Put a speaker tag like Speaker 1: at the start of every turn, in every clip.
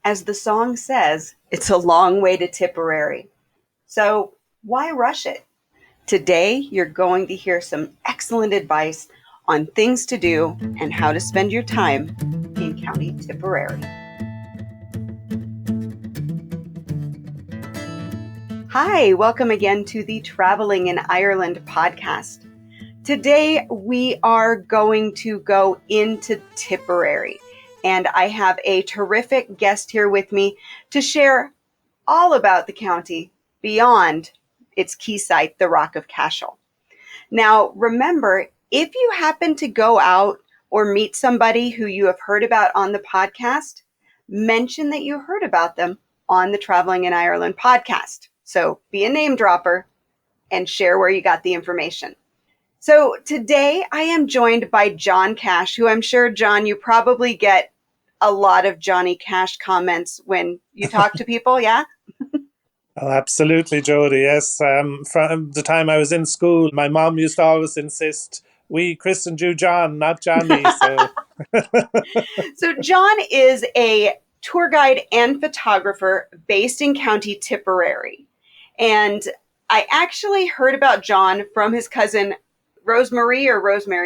Speaker 1: as the song says, it's a long way to Tipperary. So why rush it? Today, you're going to hear some excellent advice on things to do and how to spend your time in County Tipperary. Hi, welcome again to the Traveling in Ireland podcast. Today, we are going to go into Tipperary, and I have a terrific guest here with me to share all about the county beyond its key site, the Rock of Cashel. Now, remember, if you happen to go out or meet somebody who you have heard about on the podcast, mention that you heard about them on the Traveling in Ireland podcast. So be a name dropper and share where you got the information. So today I am joined by John Cash, who I'm sure, John, you probably get a lot of Johnny Cash comments when you talk to people, yeah?
Speaker 2: Oh, absolutely, Jody. Yes. From the time I was in school, my mom used to always insist, we christened you John, not Johnny. So,
Speaker 1: So John is a tour guide and photographer based in County Tipperary. And I actually heard about John from his cousin Rosemary.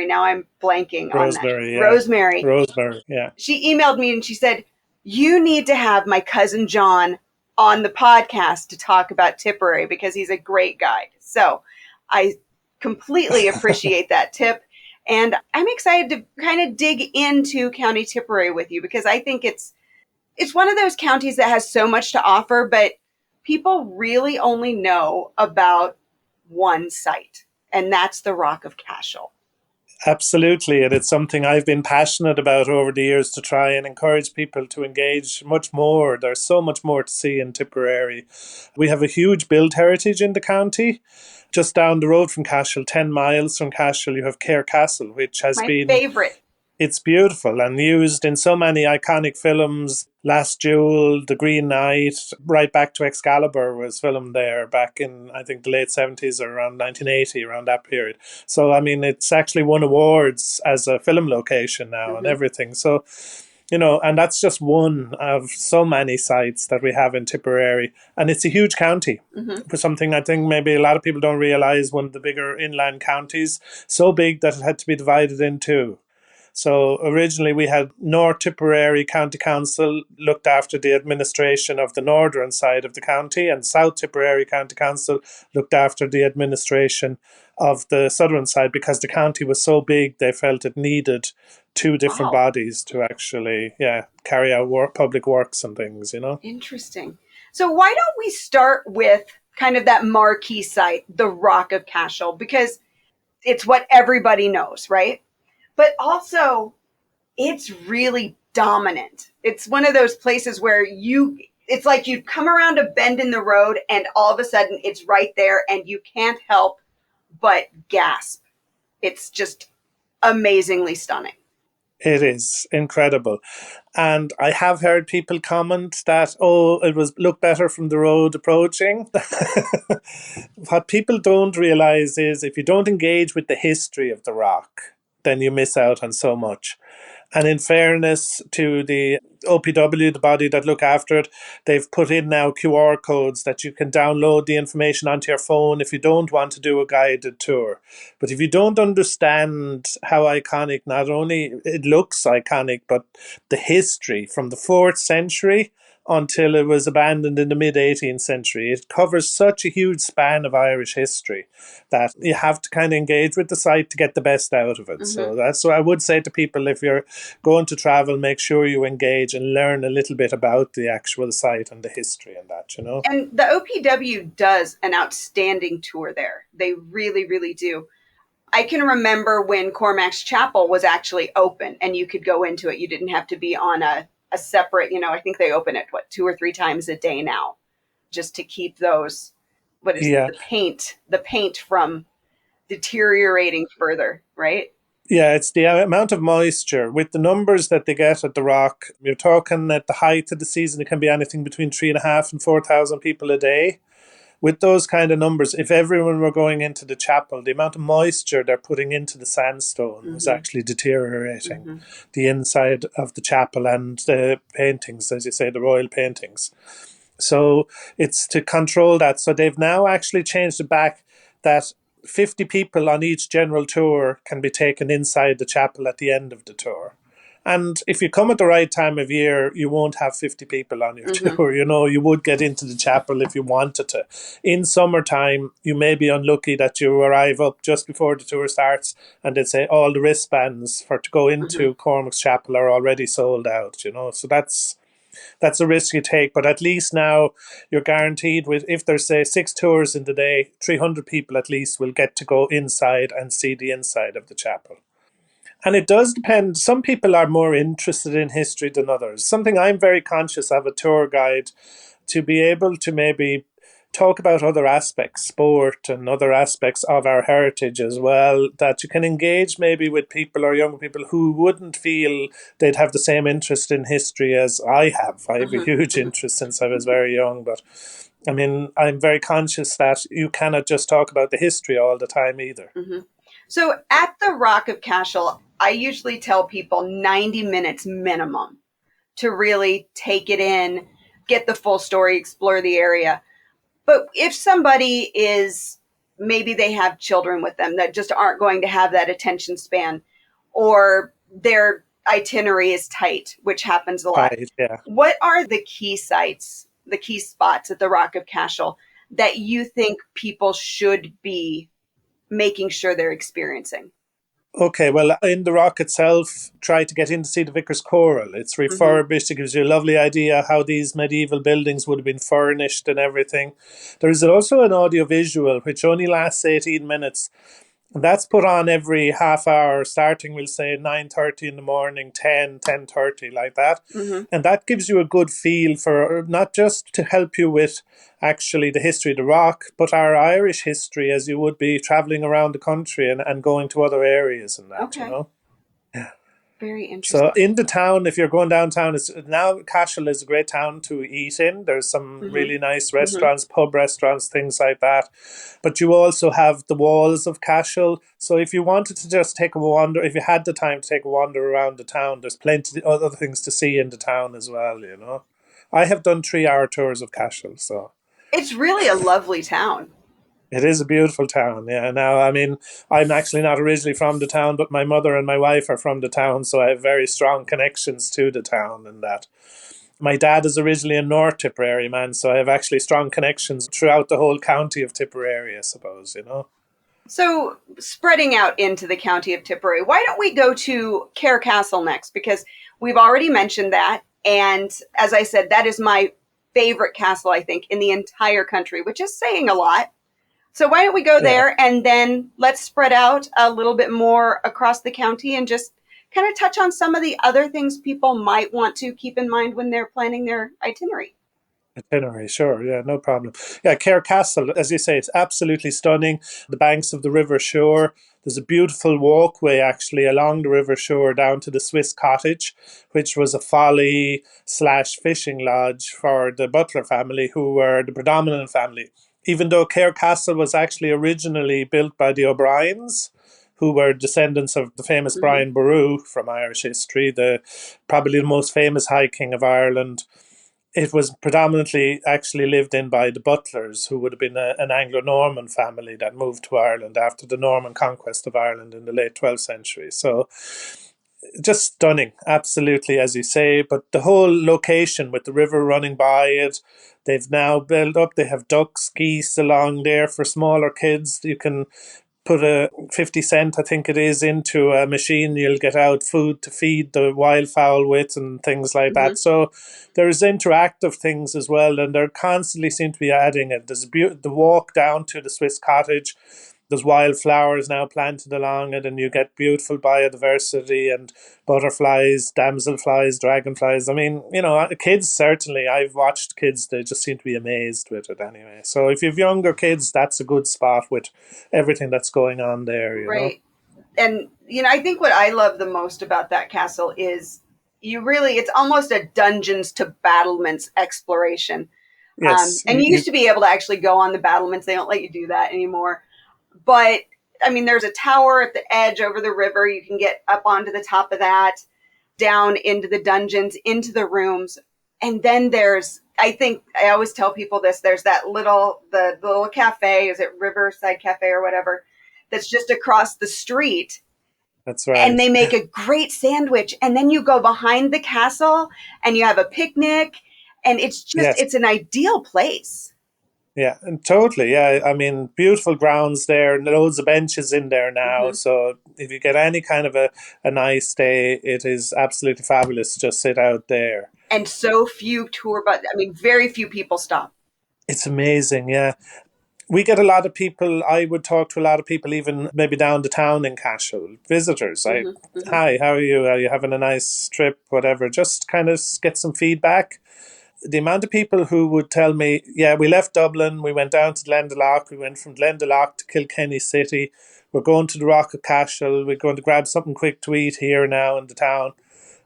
Speaker 1: Now I'm blanking on that.
Speaker 2: Rosemary, yeah.
Speaker 1: Rosemary.
Speaker 2: Rosemary, yeah.
Speaker 1: She emailed me and she said, you need to have my cousin John on the podcast to talk about Tipperary because he's a great guide. So I completely appreciate that tip. And I'm excited to kind of dig into County Tipperary with you because I think it's one of those counties that has so much to offer, but people really only know about one site, and that's the Rock of Cashel.
Speaker 2: Absolutely. And it's something I've been passionate about over the years to try and encourage people to engage much more. There's so much more to see in Tipperary. We have a huge build heritage in the county. Just down the road from Cashel, 10 miles from Cashel, you have Cahir Castle, which has been...
Speaker 1: My favorite.
Speaker 2: It's beautiful and used in so many iconic films. Last Duel, The Green Knight, right back to Excalibur was filmed there back in, I think, the late 70s or around 1980, around that period. So, I mean, it's actually won awards as a film location now and everything. So, you know, and that's just one of so many sites that we have in Tipperary. And it's a huge county for something I think maybe a lot of people don't realise, one of the bigger inland counties, so big that it had to be divided in two. So originally we had North Tipperary County Council looked after the administration of the northern side of the county, and South Tipperary County Council looked after the administration of the southern side because the county was so big they felt it needed two different bodies to actually carry out public works and things, you know.
Speaker 1: Interesting. So why don't we start with kind of that marquee site, the Rock of Cashel, because it's what everybody knows, right? But also, it's really dominant. It's one of those places where it's like you come around a bend in the road and all of a sudden it's right there and you can't help but gasp. It's just amazingly stunning.
Speaker 2: It is incredible. And I have heard people comment that, it looked better from the road approaching. What people don't realize is if you don't engage with the history of the rock, then you miss out on so much. And in fairness to the OPW, the body that look after it, they've put in now QR codes that you can download the information onto your phone if you don't want to do a guided tour. But if you don't understand how iconic, not only it looks iconic, but the history from the 4th century until it was abandoned in the mid-18th century. It covers such a huge span of Irish history that you have to kind of engage with the site to get the best out of it. So that's what I would say to people. If you're going to travel, make sure you engage and learn a little bit about the actual site and the history and that, you know.
Speaker 1: And the OPW does an outstanding tour there. They really, really do. I can remember when Cormac's Chapel was actually open and you could go into it. You didn't have to be on a separate, I think they open it, 2 or 3 times a day now, just to keep those, the paint from deteriorating further, right?
Speaker 2: Yeah, it's the amount of moisture. With the numbers that they get at the Rock, you're talking at the height of the season, it can be anything between 3,500 and 4,000 people a day. with those kind of numbers, if everyone were going into the chapel, the amount of moisture they're putting into the sandstone was
Speaker 1: Mm-hmm.
Speaker 2: actually deteriorating
Speaker 1: Mm-hmm.
Speaker 2: the inside of the chapel and the paintings, as you say, the royal paintings. So it's to control that. So they've now actually changed it back that 50 people on each general tour can be taken inside the chapel at the end of the tour. And if you come at the right time of year, you won't have 50 people on your
Speaker 1: Mm-hmm.
Speaker 2: tour. You know, you would get into the chapel if you wanted to. In summertime, you may be unlucky that you arrive up just before the tour starts and they say all the wristbands for to go
Speaker 1: Mm-hmm.
Speaker 2: into Cormac's Chapel are already sold out, you know. So that's a risk you take, but at least now you're guaranteed with, if there's say 6 tours in the day, 300 people at least will get to go inside and see the inside of the chapel. And it does depend. Some people are more interested in history than others. Something I'm very conscious of a tour guide to be able to maybe talk about other aspects, sport and other aspects of our heritage as well, that you can engage maybe with people or young people who wouldn't feel they'd have the same interest in history as I have. I have a huge
Speaker 1: Mm-hmm.
Speaker 2: interest since I was very young, but I mean, I'm very conscious that you cannot just talk about the history all the time either.
Speaker 1: Mm-hmm. So at the Rock of Cashel, I usually tell people 90 minutes minimum to really take it in, get the full story, explore the area. But if somebody is, maybe they have children with them that just aren't going to have that attention span, or their itinerary is tight, which happens a lot.
Speaker 2: Right, yeah.
Speaker 1: What are the key sites, the key spots at the Rock of Cashel that you think people should be making sure they're experiencing?
Speaker 2: Okay, well, in the rock itself, try to get in to see the Vicar's Choral. It's
Speaker 1: Mm-hmm.
Speaker 2: refurbished. It gives you a lovely idea how these medieval buildings would have been furnished and everything. There is also an audiovisual which only lasts 18 minutes. And that's put on every half hour, starting, we'll say, 9:30 in the morning, 10:30, like that.
Speaker 1: Mm-hmm.
Speaker 2: And that gives you a good feel for, not just to help you with actually the history of the rock, but our Irish history as you would be traveling around the country and going to other areas and that, you
Speaker 1: Okay.
Speaker 2: know.
Speaker 1: Very
Speaker 2: So
Speaker 1: interesting.
Speaker 2: in the town, if you're going downtown, it's now Cashel is a great town to eat in. There's some
Speaker 1: Mm-hmm.
Speaker 2: really nice
Speaker 1: Mm-hmm.
Speaker 2: restaurants, pub restaurants, things like that. But you also have the walls of Cashel. So if you wanted to just take a wander, if you had the time to take a wander around the town, there's plenty of other things to see in the town as well, you know. I have done 3 hour tours of Cashel, so
Speaker 1: It's really a lovely town.
Speaker 2: it is a beautiful town, yeah. Now, I mean, I'm actually not originally from the town, but my mother and my wife are from the town, so I have very strong connections to the town and that. My dad is originally a North Tipperary man, so I have actually strong connections throughout the whole county of Tipperary, I suppose, you know.
Speaker 1: So, spreading out into the county of Tipperary, why don't we go to Cahir Castle next? Because we've already mentioned that. And as I said, that is my favorite castle, I think, in the entire country, which is saying a lot. So, why don't we go
Speaker 2: Yeah,
Speaker 1: there and then let's spread out a little bit more across the county and just kind of touch on some of the other things people might want to keep in mind when they're planning their itinerary.
Speaker 2: itinerary, sure, yeah, no problem. Yeah, Cahir Castle, as you say, it's absolutely stunning. The banks of the river shore. There's a beautiful walkway actually along the river shore down to the Swiss cottage, which was a folly slash fishing lodge for the Butler family, who were the predominant family. Even though Cahir Castle was actually originally built by the O'Briens, who were descendants of the famous
Speaker 1: Mm-hmm.
Speaker 2: Brian Boru from Irish history, the probably the most famous High King of Ireland. It was predominantly actually lived in by the Butlers, who would have been an Anglo-Norman family that moved to Ireland after the Norman conquest of Ireland in the late 12th century. So just stunning, absolutely, as you say. But the whole location with the river running by it, they've now built up, they have ducks, geese along there for smaller kids. You can put a 50 cent, I think it is, into a machine. You'll get out food to feed the wildfowl with and things like
Speaker 1: Mm-hmm.
Speaker 2: that. So there's interactive things as well, and they're constantly seem to be adding it. There's the walk down to the Swiss cottage. There's wildflowers now planted along it, and you get beautiful biodiversity and butterflies, damselflies, dragonflies. I mean, you know, kids certainly. I've watched kids; they just seem to be amazed with it anyway. So if you've younger kids, that's a good spot with everything that's going on there. You know.
Speaker 1: Right. And I think what I love the most about that castle is it's almost a dungeons to battlements exploration.
Speaker 2: Yes.
Speaker 1: And you used to be able to actually go on the battlements. They don't let you do that anymore. But I mean, there's a tower at the edge over the river. You can get up onto the top of that, down into the dungeons, into the rooms. And then there's, I think, I always tell people this, there's that the little cafe, is it Riverside Cafe or whatever, that's just across the street.
Speaker 2: That's
Speaker 1: And
Speaker 2: right.
Speaker 1: they make a great sandwich. And then you go behind the castle and you have a picnic. And it's just,
Speaker 2: Yes.
Speaker 1: it's an ideal place.
Speaker 2: Yeah, and totally. Yeah, I mean, beautiful grounds there, and loads of benches in there now.
Speaker 1: Mm-hmm.
Speaker 2: So if you get any kind of a nice day, it is absolutely fabulous to just sit out there.
Speaker 1: And so few tour, but I mean, very few people stop.
Speaker 2: It's amazing. Yeah, we get a lot of people. I would talk to a lot of people, even maybe down the town in Cashel, visitors. Like,
Speaker 1: Mm-hmm. Mm-hmm.
Speaker 2: hi, how are you? Are you having a nice trip? Whatever. Just kind of get some feedback. The amount of people who would tell me, yeah, we left Dublin, we went down to Glendalough, we went from Glendalough to Kilkenny City, we're going to the Rock of Cashel, we're going to grab something quick to eat here now in the town,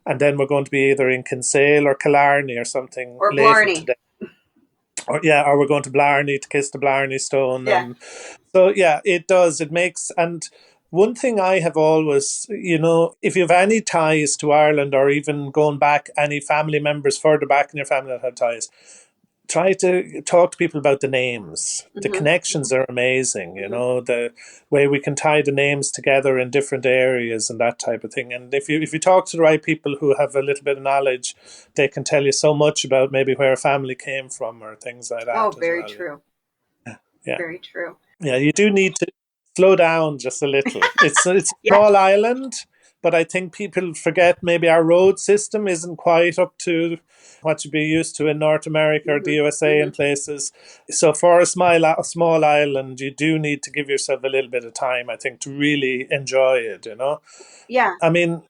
Speaker 2: and then we're going to be either in Kinsale or Killarney or something
Speaker 1: Or
Speaker 2: later
Speaker 1: Blarney.
Speaker 2: today. Or yeah, or we're going to Blarney to kiss the Blarney Stone.
Speaker 1: Yeah.
Speaker 2: And so yeah, it does. It makes and one thing I have always, if you have any ties to Ireland or even going back any family members further back in your family that have ties, try to talk to people about the names. The
Speaker 1: Mm-hmm.
Speaker 2: connections are amazing,
Speaker 1: Mm-hmm.
Speaker 2: the way we can tie the names together in different areas and that type of thing. And if you talk to the right people who have a little bit of knowledge, they can tell you so much about maybe where a family came from or things like
Speaker 1: Oh,
Speaker 2: that as
Speaker 1: very
Speaker 2: well.
Speaker 1: true.
Speaker 2: Yeah.
Speaker 1: Very true.
Speaker 2: Yeah, you do need to slow down just a little. It's a
Speaker 1: Yeah.
Speaker 2: small island, but I think people forget maybe our road system isn't quite up to what you'd be used to in North America or the
Speaker 1: Mm-hmm.
Speaker 2: USA
Speaker 1: Mm-hmm.
Speaker 2: and places. So for a small island, you do need to give yourself a little bit of time, I think, to really enjoy it.
Speaker 1: Yeah.
Speaker 2: I mean,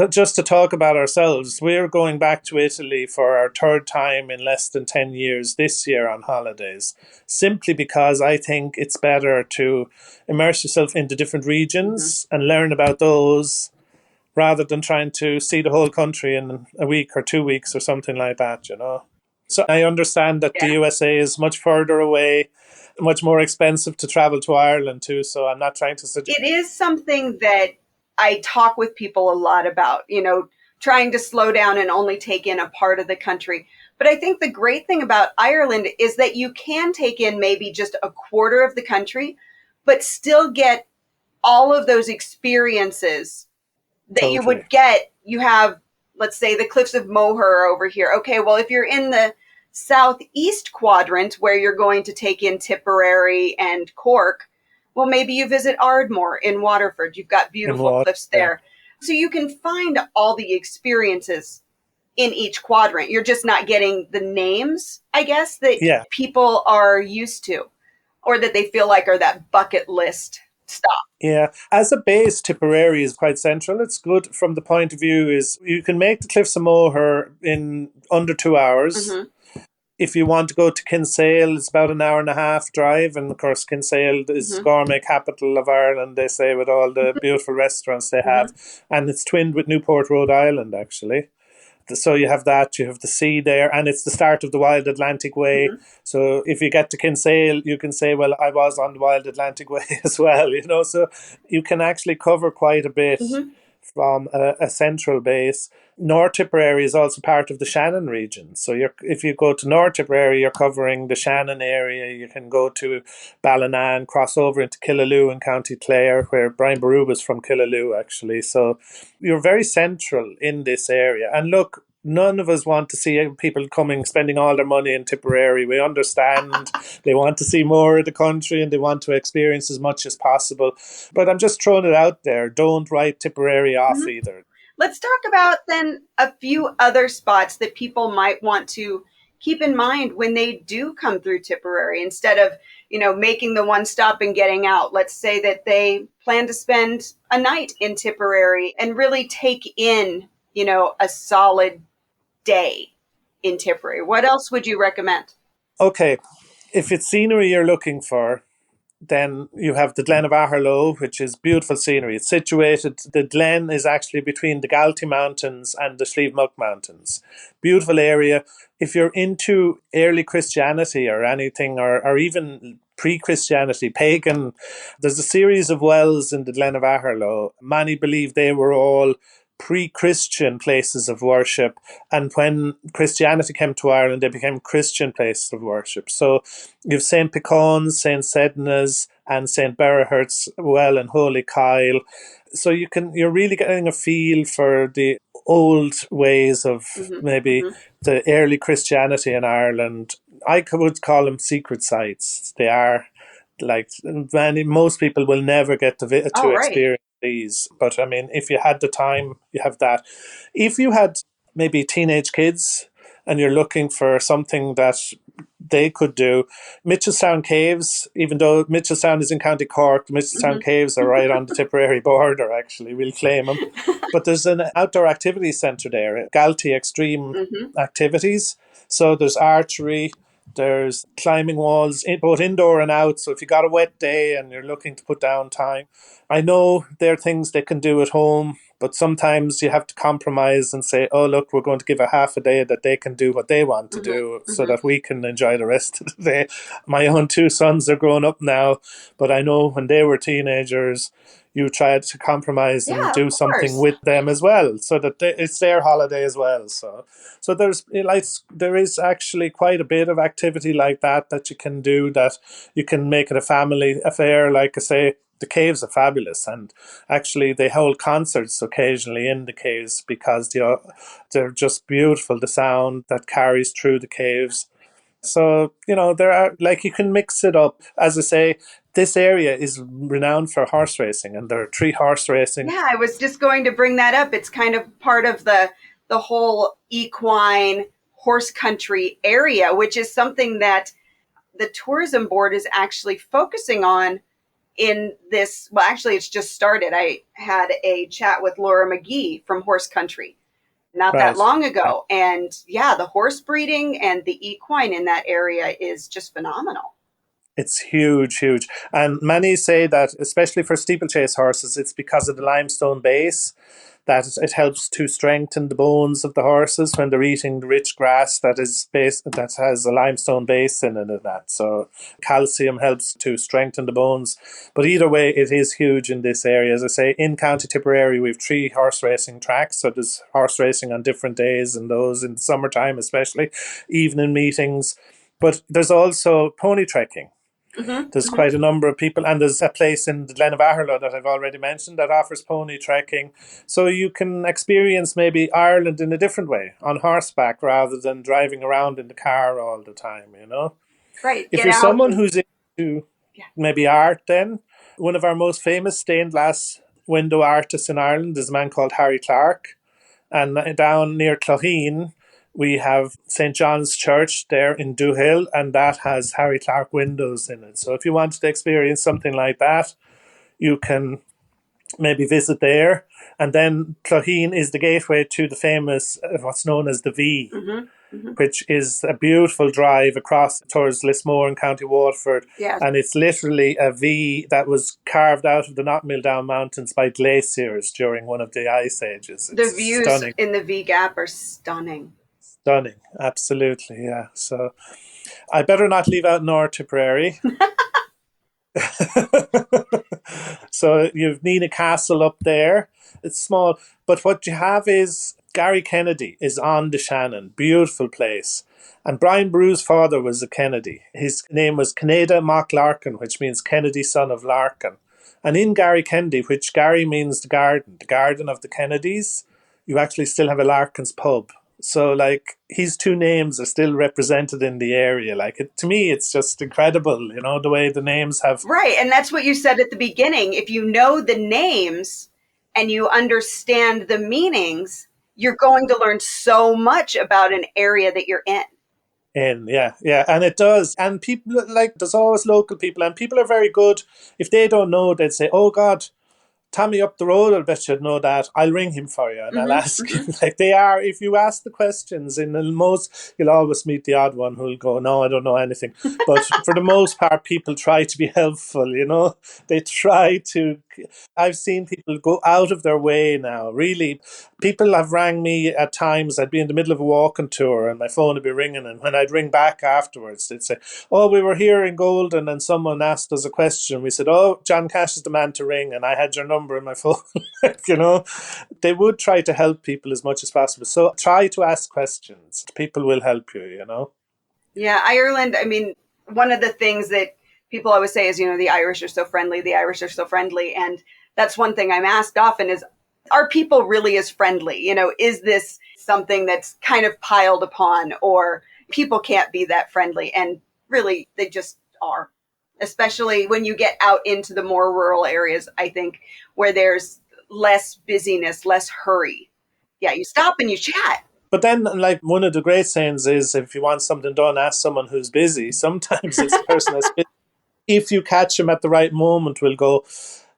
Speaker 2: just to talk about ourselves, we're going back to Italy for our third time in less than 10 years this year on holidays, simply because I think it's better to immerse yourself into different
Speaker 1: Mm-hmm.
Speaker 2: regions and learn about those rather than trying to see the whole country in a week or 2 weeks or something like that. So I understand that the
Speaker 1: Yeah.
Speaker 2: USA is much further away, much more expensive to travel to Ireland too. So I'm not trying to suggest.
Speaker 1: It is something that I talk with people a lot about, trying to slow down and only take in a part of the country. But I think the great thing about Ireland is that you can take in maybe just a quarter of the country, but still get all of those experiences that you
Speaker 2: Totally.
Speaker 1: would get. You have, let's say, the cliffs of Moher over here. Okay, well, if you're in the southeast quadrant where you're going to take in Tipperary and Cork, well, maybe you visit Ardmore in Waterford. You've got
Speaker 2: In
Speaker 1: beautiful
Speaker 2: what?
Speaker 1: cliffs
Speaker 2: Yeah.
Speaker 1: there. So you can find all the experiences in each quadrant. You're just not getting the names, I guess, that
Speaker 2: Yeah.
Speaker 1: people are used to or that they feel like are that bucket list stop.
Speaker 2: Yeah, as a base, Tipperary is quite central. It's good from the point of view is you can make the Cliffs of Moher in under 2 hours.
Speaker 1: Mm-hmm.
Speaker 2: If you want to go to Kinsale, it's about an hour and a half drive, and of course Kinsale is
Speaker 1: Mm-hmm.
Speaker 2: gourmet capital of Ireland. They say with all the beautiful restaurants they have,
Speaker 1: Mm-hmm.
Speaker 2: and it's twinned with Newport, Rhode Island, actually. So you have that, you have the sea there, and it's the start of the Wild Atlantic Way.
Speaker 1: Mm-hmm.
Speaker 2: So if you get to Kinsale, you can say, well, I was on the Wild Atlantic Way as well. So you can actually cover quite a bit
Speaker 1: Mm-hmm.
Speaker 2: from a central base. North Tipperary is also part of the Shannon region. So if you go to North Tipperary, you're covering the Shannon area. You can go to Ballina, cross over into Killaloo in County Clare, where Brian Boru was from Killaloo, actually. So you're very central in this area. And look, none of us want to see people coming, spending all their money in Tipperary. We understand they want to see more of the country and they want to experience as much as possible. But I'm just throwing it out there. Don't write Tipperary off
Speaker 1: Mm-hmm.
Speaker 2: either.
Speaker 1: Let's talk about then a few other spots that people might want to keep in mind when they do come through Tipperary instead of, making the one stop and getting out. Let's say that they plan to spend a night in Tipperary and really take in, a solid day in Tipperary. What else would you recommend?
Speaker 2: Okay, if it's scenery you're looking for, then you have the Glen of Aherlow, which is beautiful scenery. It's situated, the glen is actually between the Galtee Mountains and the Slieve Mountains. Beautiful area. If you're into early Christianity or anything, or even pre-Christianity, pagan, there's a series of wells in the Glen of Aherlow. Many believe they were all pre-Christian places of worship, and when Christianity came to Ireland, they became Christian places of worship. So you've St. Picon's, St. Sedna's, and St. Berahurt's well in Holy Kyle. So you're really getting a feel for the old ways of
Speaker 1: Hmm.
Speaker 2: maybe
Speaker 1: Hmm.
Speaker 2: the early Christianity in Ireland. I would call them secret sites. They are, like, most people will never get
Speaker 1: Oh,
Speaker 2: to
Speaker 1: right.
Speaker 2: experience these. But I mean, if you had the time, you have that. If you had maybe teenage kids and you're looking for something that they could do, Mitchelstown Caves, even though Mitchelstown is in County Cork, the Mitchelstown
Speaker 1: Hmm.
Speaker 2: Caves are right on the Tipperary border, actually, we'll claim them. But there's an outdoor activity centre there, Galtee Extreme
Speaker 1: Hmm.
Speaker 2: Activities. So there's archery, there's climbing walls, both indoor and out. So if you got a wet day and you're looking to put down time, I know there are things they can do at home, but sometimes you have to compromise and say, oh, look, we're going to give a half a day that they can do what they want to
Speaker 1: Hmm.
Speaker 2: do so
Speaker 1: Hmm.
Speaker 2: that we can enjoy the rest of the day. My own two sons are grown up now, but I know when they were teenagers, you tried to compromise and
Speaker 1: Yeah, of
Speaker 2: do something
Speaker 1: course.
Speaker 2: with them as well, so that it's their holiday as well. So there's, like, there is actually quite a bit of activity like that you can do, that you can make it a family affair. Like I say, the caves are fabulous, and actually they hold concerts occasionally in the caves because they're just beautiful. The sound that carries through the caves. So, there are, like, you can mix it up. As I say, this area is renowned for horse racing, and there are three horse racing.
Speaker 1: Yeah, I was just going to bring that up. It's kind of part of the whole equine horse country area, which is something that the tourism board is actually focusing on in this. Well, actually, it's just started. I had a chat with Laura McGee from Horse Country not that
Speaker 2: Right.
Speaker 1: long
Speaker 2: Yeah.
Speaker 1: ago. And yeah, the horse breeding and the equine in that area is just phenomenal.
Speaker 2: It's huge, huge. And many say that, especially for steeplechase horses, it's because of the limestone base that it helps to strengthen the bones of the horses when they're eating the rich grass that has a limestone base in it and that. So calcium helps to strengthen the bones. But either way, it is huge in this area. As I say, in County Tipperary, we've three horse racing tracks. So there's horse racing on different days, and those in the summertime, especially evening meetings. But there's also pony trekking.
Speaker 1: Hmm.
Speaker 2: There's
Speaker 1: Hmm.
Speaker 2: quite a number of people, and there's a place in the Glen of Aherlow that I've already mentioned that offers pony trekking. So you can experience maybe Ireland in a different way, on horseback rather than driving around in the car all the time.
Speaker 1: Right.
Speaker 2: If
Speaker 1: Get
Speaker 2: you're
Speaker 1: out
Speaker 2: someone
Speaker 1: and
Speaker 2: who's into
Speaker 1: yeah.
Speaker 2: maybe art, then one of our most famous stained glass window artists in Ireland is a man called Harry Clark. And down near Clogheen, we have St. John's Church there in Duhill, and that has Harry Clark windows in it. So if you wanted to experience something like that, you can maybe visit there. And then Clogheen is the gateway to the famous, what's known as the V,
Speaker 1: Hmm. Hmm.
Speaker 2: which is a beautiful drive across towards Lismore in County Waterford.
Speaker 1: Yes.
Speaker 2: And it's literally a V that was carved out of the Knockmildown Mountains by glaciers during one of the ice ages.
Speaker 1: The
Speaker 2: It's
Speaker 1: views
Speaker 2: stunning.
Speaker 1: in the V Gap are stunning.
Speaker 2: Stunning, absolutely, yeah. So I better not leave out North Tipperary. So you've Nina Castle up there. It's small, but what you have is Gary Kennedy is on the Shannon, beautiful place. And Brian Brew's father was a Kennedy. His name was Canada Mac Larkin, which means Kennedy, son of Larkin. And in Gary Kennedy, which Gary means the garden of the Kennedys, you actually still have a Larkin's pub. So, like, his two names are still represented in the area. Like, to me, it's just incredible, the way the names have.
Speaker 1: Right. And that's what you said at the beginning. If you know the names and you understand the meanings, you're going to learn so much about an area that you're in.
Speaker 2: In, yeah, yeah, and it does. And people, like, there's always local people, and people are very good. If they don't know, they'd say, oh God, Tommy up the road, I'll bet you'd know that. I'll ring him for you and I'll
Speaker 1: Mm-hmm,
Speaker 2: ask
Speaker 1: mm-hmm.
Speaker 2: him. Like they are, if you ask the questions, in the most, you'll always meet the odd one who'll go, no, I don't know anything. But for the most part, people try to be helpful, you know? They try to. I've seen people go out of their way now, really. People have rang me at times. I'd be in the middle of a walking tour and my phone would be ringing. And when I'd ring back afterwards, they'd say, oh, we were here in Golden and someone asked us a question. We said, oh, John Cash is the man to ring. And I had your number in my phone. You know, they would try to help people as much as possible. So try to ask questions. People will help you, you know.
Speaker 1: Yeah, Ireland, I mean, one of the things that people always say is, the Irish are so friendly, the Irish are so friendly. And that's one thing I'm asked often is, are people really as friendly? Is this something that's kind of piled upon, or people can't be that friendly? And really, they just are, especially when you get out into the more rural areas, I think, where there's less busyness, less hurry. Yeah, you stop and you chat.
Speaker 2: But then, like, one of the great sayings is, if you want something done, ask someone who's busy. Sometimes it's the person that's busy. If you catch them at the right moment, will go,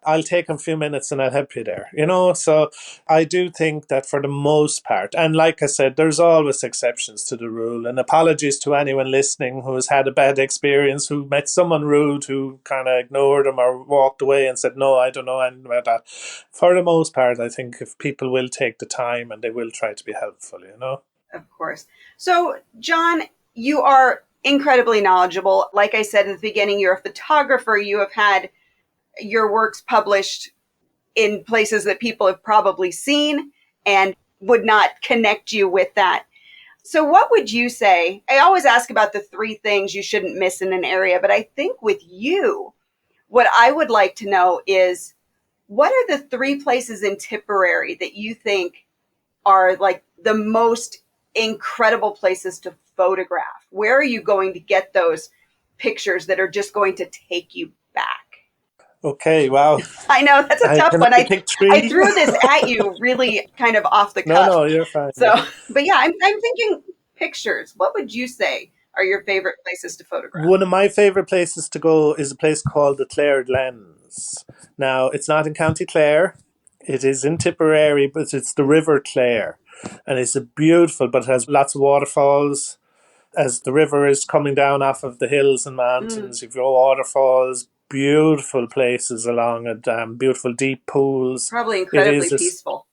Speaker 2: I'll take a few minutes and I'll help you there. You know, so I do think that for the most part, and like I said, there's always exceptions to the rule. And apologies to anyone listening who has had a bad experience, who met someone rude, who kind of ignored them or walked away and said, no, I don't know anything about that. For the most part, I think if people will take the time and they will try to be helpful, you know.
Speaker 1: Of course. So, John, you are incredibly knowledgeable. Like I said at the beginning, you're a photographer. You have had your works published in places that people have probably seen and would not connect you with that. So, what would you say? I always ask about the three things you shouldn't miss in an area, but I think with you, what I would like to know is, what are the three places in Tipperary that you think are like the most incredible places to photograph? Where are you going to get those pictures that are just going to take you back?
Speaker 2: Okay, wow.
Speaker 1: I know that's a tough
Speaker 2: Can
Speaker 1: one.
Speaker 2: I
Speaker 1: I
Speaker 2: pick
Speaker 1: I
Speaker 2: three?
Speaker 1: threw this at you really kind of off the
Speaker 2: No,
Speaker 1: cuff.
Speaker 2: no, you're fine.
Speaker 1: So, but yeah, I'm thinking pictures. What would you say are your favorite places to photograph?
Speaker 2: One of my favourite places to go is a place called the Clare Glens. Now, it's not in County Clare. It is in Tipperary, but it's the River Clare. And it's a beautiful, but it has lots of waterfalls. As the river is coming down off of the hills and
Speaker 1: Mm,
Speaker 2: mountains, you've got waterfalls, beautiful places along it, beautiful deep pools.
Speaker 1: probably
Speaker 2: It
Speaker 1: incredibly
Speaker 2: is a
Speaker 1: peaceful.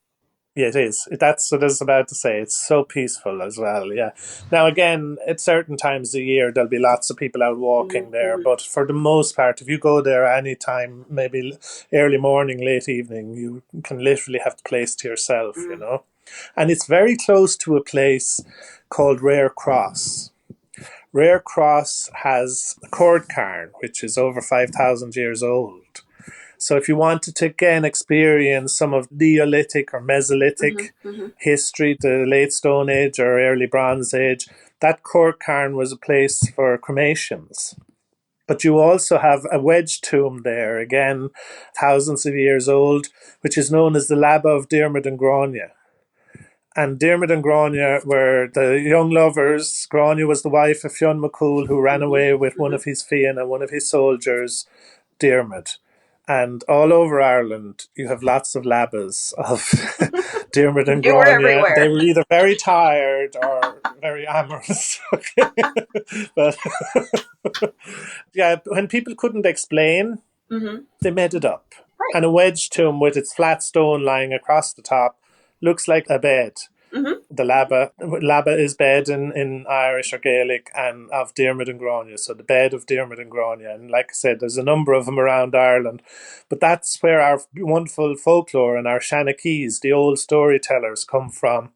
Speaker 2: Yeah, it is. That's what I was about to say. It's so peaceful as well. Yeah. Now, again, at certain times of the year, there'll be lots of people out walking there.
Speaker 1: Mm-hmm.
Speaker 2: But for the most part, if you go there any time, maybe early morning, late evening, you can literally have the place to yourself, you
Speaker 1: Mm.
Speaker 2: know. And it's very close to a place called Rare Cross. Rare Cross has a cord cairn, which is over 5,000 years old. So if you wanted to again experience some of Neolithic or Mesolithic
Speaker 1: Mm-hmm. Mm-hmm.
Speaker 2: history, the late Stone Age or early Bronze Age, that Cork Cairn was a place for cremations. But you also have a wedge tomb there, again, thousands of years old, which is known as the Laba of Diarmid and Grania. And Diarmid and Grania were the young lovers. Grania was the wife of Fionn McCool, who ran away with
Speaker 1: Mm-hmm.
Speaker 2: one
Speaker 1: Mm-hmm.
Speaker 2: of his Fianna, one of his soldiers, Diarmid. And all over Ireland, you have lots of labas of Diarmid and
Speaker 1: They were
Speaker 2: Grania. They
Speaker 1: everywhere.
Speaker 2: were either very tired or very amorous. But yeah, when people couldn't explain,
Speaker 1: Mm-hmm.
Speaker 2: they made it up.
Speaker 1: Right.
Speaker 2: And a wedge tomb with its flat stone lying across the top looks like a bed.
Speaker 1: Mm-hmm.
Speaker 2: The Laba is bed in Irish or Gaelic and of Diarmid and Grania. So the bed of Diarmid and Grania. And like I said, there's a number of them around Ireland. But that's where our wonderful folklore and our Shanakees, the old storytellers, come from.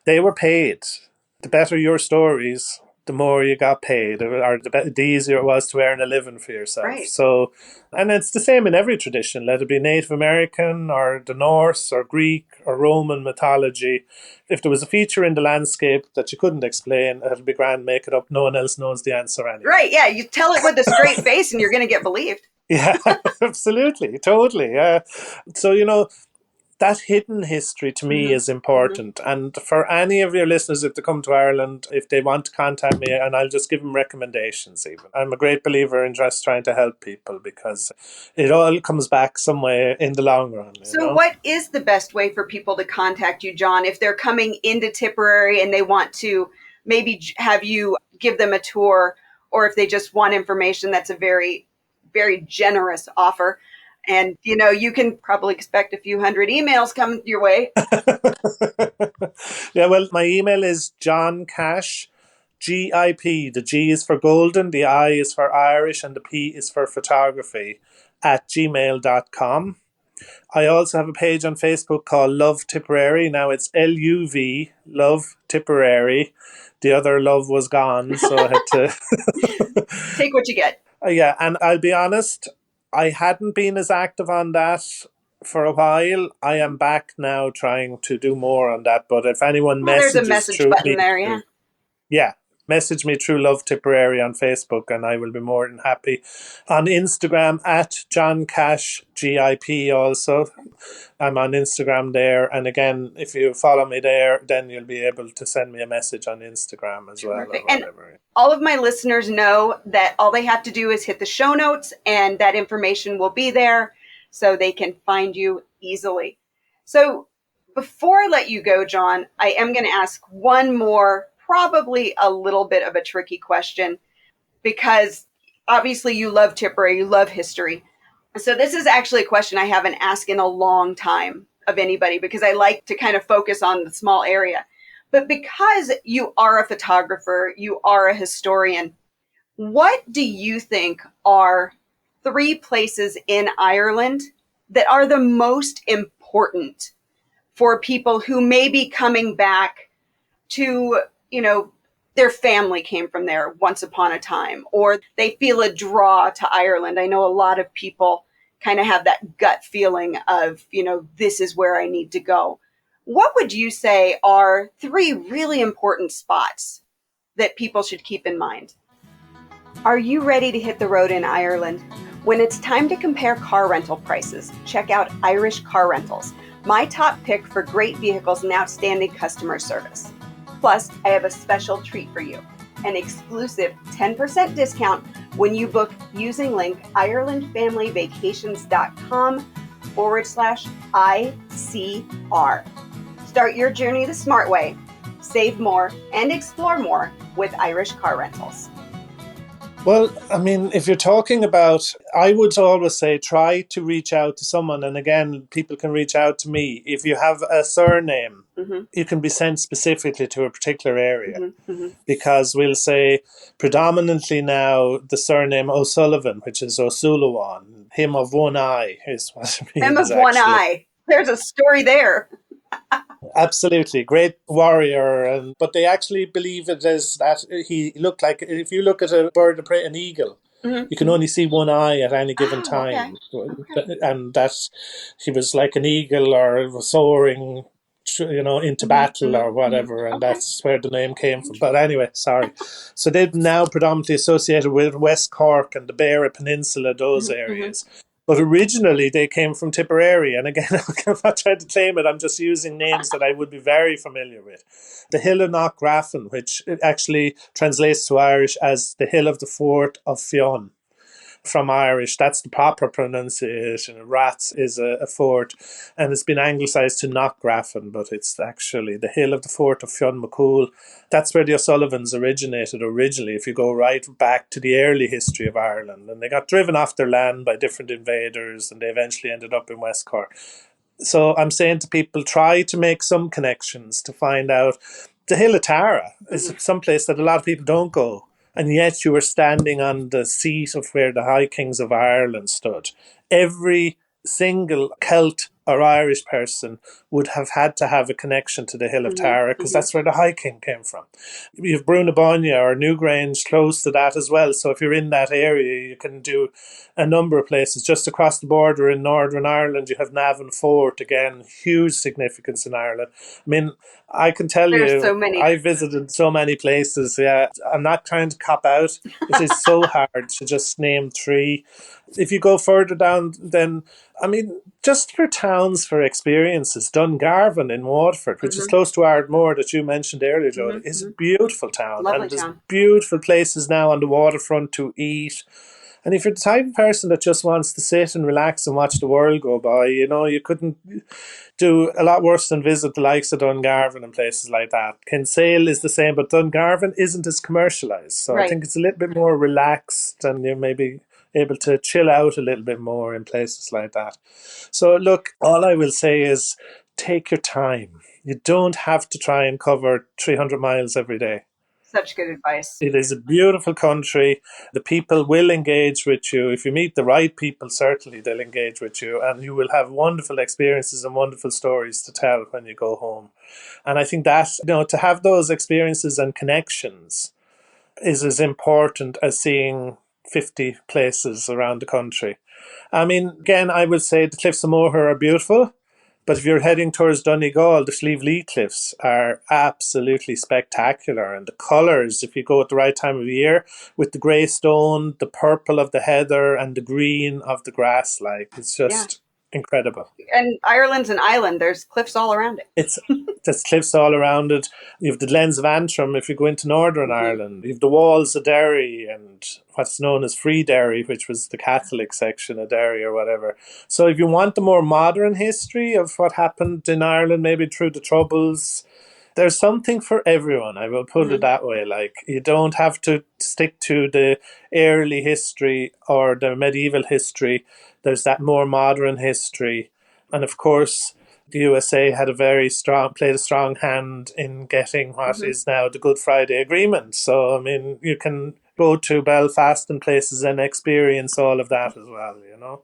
Speaker 2: They were paid. The better your stories, the more you got paid, or the easier it was to earn a living for yourself.
Speaker 1: Right.
Speaker 2: So, and it's the same in every tradition, let it be Native American or the Norse or Greek or Roman mythology. If there was a feature in the landscape that you couldn't explain, it'll be grand, make it up. No one else knows the answer anyway.
Speaker 1: Right. Yeah. You tell it with a straight face and you're going to get believed.
Speaker 2: Yeah, absolutely, totally. Yeah. So, that hidden history to me is important. And for any of your listeners, if they come to Ireland, if they want to contact me, and I'll just give them recommendations even. I'm a great believer in just trying to help people because it all comes back some way in the long run.
Speaker 1: So what is the best way for people to contact you, John, if they're coming into Tipperary and they want to maybe have you give them a tour, or if they just want information? That's a very, very generous offer. And, you can probably expect a few hundred emails coming your way.
Speaker 2: Yeah, well, my email is John Cash, GIP. The G is for golden, the I is for Irish, and the P is for photography at gmail.com. I also have a page on Facebook called Love Tipperary. Now it's LUV, Love Tipperary. The other love was gone, so I had to
Speaker 1: take what you get.
Speaker 2: Yeah, and I'll be honest, I hadn't been as active on that for a while. I am back now trying to do more on that. But if anyone
Speaker 1: there's a
Speaker 2: messages
Speaker 1: message
Speaker 2: through
Speaker 1: button
Speaker 2: me,
Speaker 1: there,
Speaker 2: yeah, message me through Love Tipperary on Facebook, and I will be more than happy. On Instagram at John Cash GIP also. I'm on Instagram there, and again, if you follow me there, then you'll be able to send me a message on Instagram as well. Or whatever.
Speaker 1: And all of my listeners know that all they have to do is hit the show notes, and that information will be there so they can find you easily. So before I let you go, John, I am going to ask one more, probably a little bit of a tricky question, because obviously you love Tipperary, you love history. So this is actually a question I haven't asked in a long time of anybody, because I like to kind of focus on the small area. But because you are a photographer, you are a historian, what do you think are 3 places in Ireland that are the most important for people who may be coming back to, their family came from there once upon a time, or they feel a draw to Ireland? I know a lot of people kind of have that gut feeling of, this is where I need to go. What would you say are 3 really important spots that people should keep in mind? Are you ready to hit the road in Ireland? When it's time to compare car rental prices, check out Irish Car Rentals, my top pick for great vehicles and outstanding customer service. Plus, I have a special treat for you, an exclusive 10% discount when you book using link IrelandFamilyVacations.com/ICR. Start your journey the smart way, save more, and explore more with Irish Car Rentals.
Speaker 2: Well, I mean, if you're talking about, I would always say try to reach out to someone. And again, people can reach out to me. If you have a surname, you can be sent specifically to a particular area. Because we'll say predominantly now the surname O'Sullivan, which is O'Sullivan, him of one eye is what it means.
Speaker 1: Him of one eye. There's a story there.
Speaker 2: Absolutely, great warrior, but they actually believe it is that he looked like, if you look at a bird of prey, an eagle, you can only see one eye at any given time, and that he was like an eagle or was soaring, into battle or whatever, and that's where the name came from. But anyway, sorry. So they've now predominantly associated with West Cork and the Beara Peninsula, those areas. But originally they came from Tipperary. And again, I'm not trying to claim it, I'm just using names that I would be very familiar with. The Hill of Knockgraffan, which actually translates to Irish as the Hill of the Fort of Fionn. From Irish, that's the proper pronunciation. Rats is a fort, and it's been anglicised to Knockgraffan, but it's actually the Hill of the Fort of Fionn McCool. That's where the O'Sullivans originated originally, if you go right back to the early history of Ireland. And they got driven off their land by different invaders, and they eventually ended up in West Cork. So I'm saying to people, try to make some connections to find out. The Hill of Tara is someplace that a lot of people don't go. And yet you were standing on the seat of where the High Kings of Ireland stood. Every single Celt or Irish person would have had to have a connection to the Hill of Tara, because that's where the High King came from. You have Brunabonia or Newgrange close to that as well. So if you're in that area, you can do a number of places. Just across the border in Northern Ireland, you have Navan Fort, again, huge significance in Ireland. I mean, I can tell you,
Speaker 1: so many.
Speaker 2: I visited so many places. Yeah, I'm not trying to cop out. It is so hard to just name 3. If you go further down, then, I mean, Just for towns, for experiences, Dungarvan in Waterford, which is
Speaker 1: Mm-hmm.
Speaker 2: close to Ardmore that you mentioned earlier, Jodie,
Speaker 1: Mm-hmm.
Speaker 2: is a
Speaker 1: Mm-hmm.
Speaker 2: beautiful town.
Speaker 1: Lovely
Speaker 2: And there's
Speaker 1: town.
Speaker 2: beautiful places now on the waterfront to eat. And if you're the type of person that just wants to sit and relax and watch the world go by, you couldn't do a lot worse than visit the likes of Dungarvan and places like that. Kinsale is the same, but Dungarvan isn't as commercialised. So I
Speaker 1: Right.
Speaker 2: think it's a little bit more relaxed and you're maybe able to chill out a little bit more in places like that. So look, all I will say is take your time. You don't have to try and cover 300 miles every day.
Speaker 1: Such good advice.
Speaker 2: It is a beautiful country. The people will engage with you. If you meet the right people, certainly they'll engage with you, and you will have wonderful experiences and wonderful stories to tell when you go home. And I think that, to have those experiences and connections is as important as seeing 50 places around the country. I mean, again, I would say the Cliffs of Moher are beautiful, but if you're heading towards Donegal, the Slieve Lee Cliffs are absolutely spectacular. And the colours, if you go at the right time of year, with the grey stone, the purple of the heather, and the green of the grass, it's
Speaker 1: Yeah.
Speaker 2: just incredible.
Speaker 1: And Ireland's an island. There's cliffs all around it.
Speaker 2: It's There's cliffs all around it. You have the Glens of Antrim if you go into Northern
Speaker 1: Mm-hmm.
Speaker 2: Ireland. You have the walls of Derry and what's known as Free Derry, which was the Catholic section of Derry or whatever. So if you want the more modern history of what happened in Ireland, maybe through the Troubles, there's something for everyone. I will put it
Speaker 1: Mm-hmm.
Speaker 2: that way. You don't have to stick to the early history or the medieval history. There's that more modern history. And of course, the USA had played a strong hand in getting what
Speaker 1: Mm-hmm.
Speaker 2: is now the Good Friday Agreement. So, I mean, you can go to Belfast and places and experience all of that as well.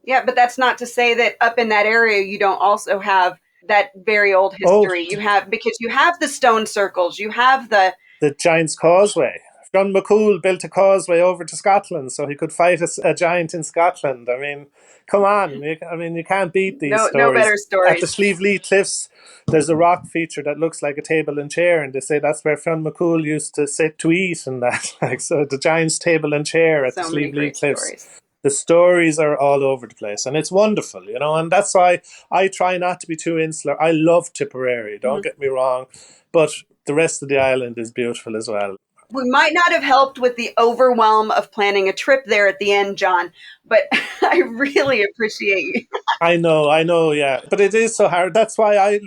Speaker 1: Yeah, but that's not to say that up in that area you don't also have that very old
Speaker 2: Oh,
Speaker 1: history. Because you have the stone circles, you have
Speaker 2: the Giant's Causeway. John McCool built a causeway over to Scotland so he could fight a giant in Scotland. I mean, come on. You can't beat these
Speaker 1: no
Speaker 2: stories.
Speaker 1: better
Speaker 2: At the
Speaker 1: stories.
Speaker 2: Slieve Lee Cliffs, there's a rock feature that looks like a table and chair, and they say that's where Fionn McCool used to sit to eat and that. So the giant's table and chair at the
Speaker 1: So many
Speaker 2: Slieve Lee
Speaker 1: great
Speaker 2: Cliffs.
Speaker 1: stories.
Speaker 2: The stories are all over the place, and it's wonderful, and that's why I try not to be too insular. I love Tipperary, don't
Speaker 1: Mm-hmm.
Speaker 2: get me wrong, but the rest of the island is beautiful as well.
Speaker 1: We might not have helped with the overwhelm of planning a trip there at the end, John, but I really appreciate you.
Speaker 2: I know, yeah. But it is so hard. That's why I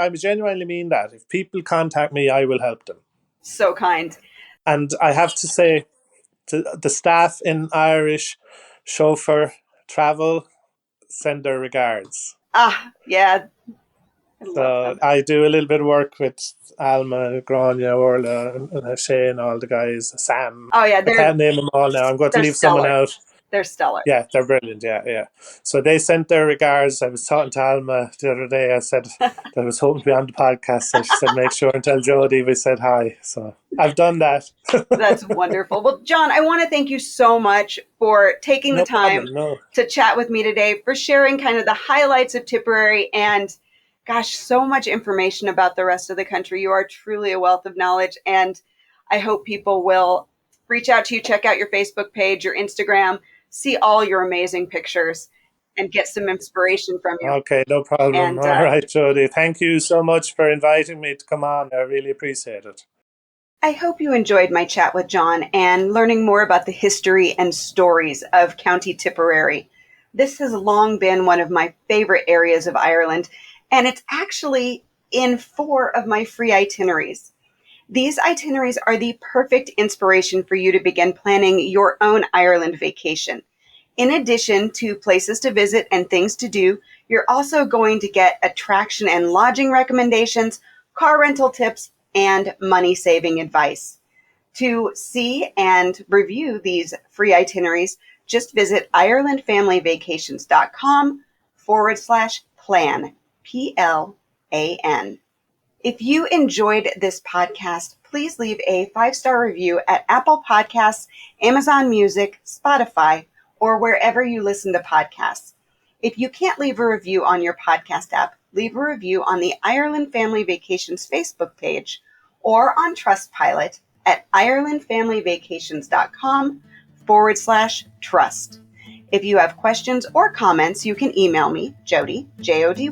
Speaker 2: genuinely mean that. If people contact me, I will help them.
Speaker 1: So kind.
Speaker 2: And I have to say, to the staff in Irish chauffeur travel, send their regards.
Speaker 1: Ah, yeah, I love
Speaker 2: So
Speaker 1: them.
Speaker 2: I do a little bit of work with Alma, Grania, Orla, and Shane, all the guys, Sam.
Speaker 1: Oh yeah,
Speaker 2: I can't name them all now. I'm going to
Speaker 1: they're
Speaker 2: leave someone
Speaker 1: stellar.
Speaker 2: out.
Speaker 1: They're stellar.
Speaker 2: Yeah, they're brilliant. Yeah, yeah. So they sent their regards. I was talking to Alma the other day. I said that I was hoping to be on the podcast. So she said, make sure and tell Jodie we said hi. So I've done that.
Speaker 1: That's wonderful. Well, John, I want to thank you so much for taking the
Speaker 2: No
Speaker 1: time
Speaker 2: problem. No.
Speaker 1: to chat with me today, for sharing kind of the highlights of Tipperary and, gosh, so much information about the rest of the country. You are truly a wealth of knowledge, and I hope people will reach out to you, check out your Facebook page, your Instagram, see all your amazing pictures, and get some inspiration from you.
Speaker 2: Okay, no problem.
Speaker 1: And
Speaker 2: All right, Jodie. Thank you so much for inviting me to come on. I really appreciate it.
Speaker 1: I hope you enjoyed my chat with John and learning more about the history and stories of County Tipperary. This has long been one of my favorite areas of Ireland, and it's actually in 4 of my free itineraries. These itineraries are the perfect inspiration for you to begin planning your own Ireland vacation. In addition to places to visit and things to do, you're also going to get attraction and lodging recommendations, car rental tips, and money saving advice. To see and review these free itineraries, just visit IrelandFamilyVacations.com/plan, PLAN. If you enjoyed this podcast, please leave a 5-star review at Apple Podcasts, Amazon Music, Spotify, or wherever you listen to podcasts. If you can't leave a review on your podcast app, leave a review on the Ireland Family Vacations Facebook page or on Trustpilot at IrelandFamilyVacations.com/trust. If you have questions or comments, you can email me, Jody, Jody,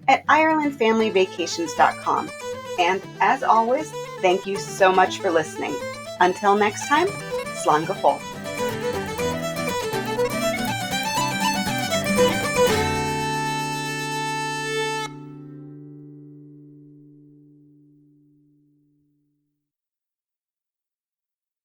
Speaker 1: at IrelandFamilyVacations.com. And as always, thank you so much for listening. Until next time, slán go fóill.